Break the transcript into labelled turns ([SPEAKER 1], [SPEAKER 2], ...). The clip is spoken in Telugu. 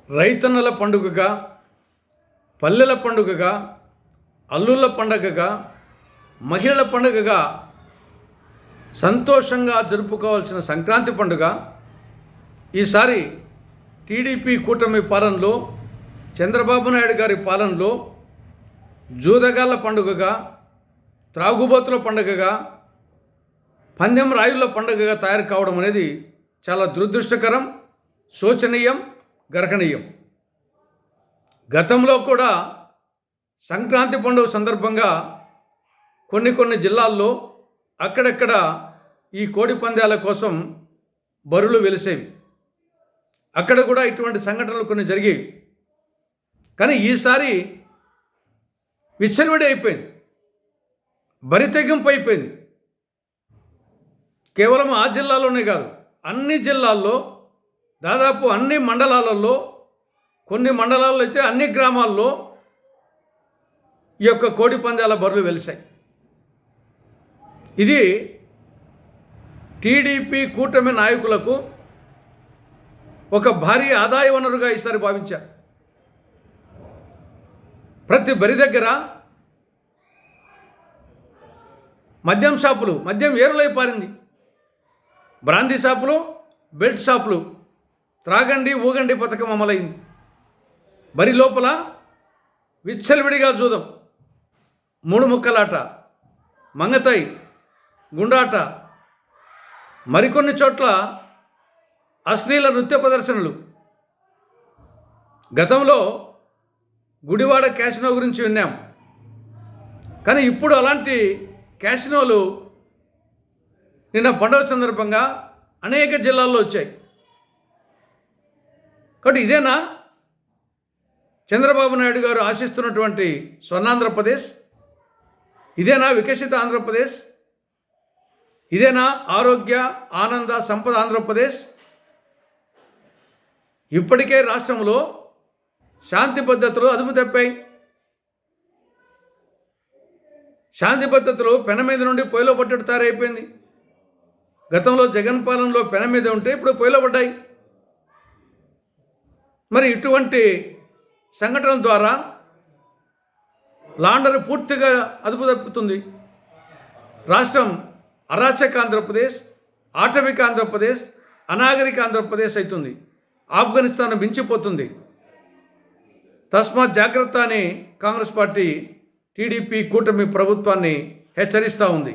[SPEAKER 1] రైతన్నల పండుగగా, పల్లెల పండుగగా, అల్లుళ్ళ పండుగగా, మహిళల పండుగగా సంతోషంగా జరుపుకోవాల్సిన సంక్రాంతి పండుగ ఈసారి టీడీపీ కూటమి పాలనలో, చంద్రబాబు నాయుడు గారి పాలనలో జూదగాళ్ళ పండుగగా, త్రాగుబోతుల పండుగగా, పందెం రాయుళ్ళ పండుగగా తయారు కావడం అనేది చాలా దురదృష్టకరం, శోచనీయం, గర్హనీయం. గతంలో కూడా సంక్రాంతి పండుగ సందర్భంగా కొన్ని జిల్లాల్లో అక్కడక్కడ ఈ కోడి పందాల కోసం బరులు వెలిసేవి. అక్కడ కూడా ఇటువంటి సంఘటనలు కొన్ని జరిగేవి. కానీ ఈసారి విచ్చలవిడి అయిపోయింది, బరితెగింపు అయిపోయింది. కేవలం ఆ జిల్లాలోనే కాదు, అన్ని జిల్లాల్లో, దాదాపు అన్ని మండలాలలో, కొన్ని మండలాల్లో అయితే అన్ని గ్రామాల్లో ఈ యొక్క కోడి పందాల బరులు వెలిశాయి. ఇది టీడీపీ కూటమి నాయకులకు ఒక భారీ ఆదాయ వనరుగా ఈసారి భావించారు. ప్రతి బరి దగ్గర మద్యం షాపులు, మద్యం ఏరులై పారింది. బ్రాందీ షాపులు, బెల్ట్ షాపులు, త్రాగండి ఊగండి పథకం అమలైంది. బరి లోపల విచ్చలవిడిగా జూదం, మూడు ముక్కలాట, మంగతాయి, గుండాట, మరికొన్ని చోట్ల అశ్లీల నృత్య ప్రదర్శనలు. గతంలో గుడివాడ క్యాసినో గురించి విన్నాం, కానీ ఇప్పుడు అలాంటి క్యాసినోలు నిన్న పండుగ సందర్భంగా అనేక జిల్లాల్లో వచ్చాయి. కాబట్టి ఇదేనా చంద్రబాబు నాయుడు గారు ఆశిస్తున్నటువంటి స్వర్ణాంధ్రప్రదేశ్? ఇదేనా వికసిత ఆంధ్రప్రదేశ్? ఇదేనా ఆరోగ్య, ఆనంద, సంపద ఆంధ్రప్రదేశ్? ఇప్పటికే రాష్ట్రంలో శాంతి భద్రతలు అదుపు తప్పాయి. శాంతి భద్రతలు పెన మీద నుండి పొయ్యిలో పట్టేట్టు తయారైపోయింది. గతంలో జగన్ పాలనలో పెన మీద ఉంటే ఇప్పుడు పొయ్యిలో పడ్డాయి. మరి ఇటువంటి సంఘటనల ద్వారా లాండర్ పూర్తిగా అదుపు తప్పుతుంది. రాష్ట్రం అరాచక ఆంధ్రప్రదేశ్, ఆటవిక ఆంధ్రప్రదేశ్, అనాగరిక ఆంధ్రప్రదేశ్ అవుతుంది. ఆఫ్ఘనిస్తాన్ మించిపోతుంది. తస్మాత్ జాగ్రత్త అని కాంగ్రెస్ పార్టీ టీడీపీ కూటమి ప్రభుత్వాన్ని హెచ్చరిస్తూ ఉంది.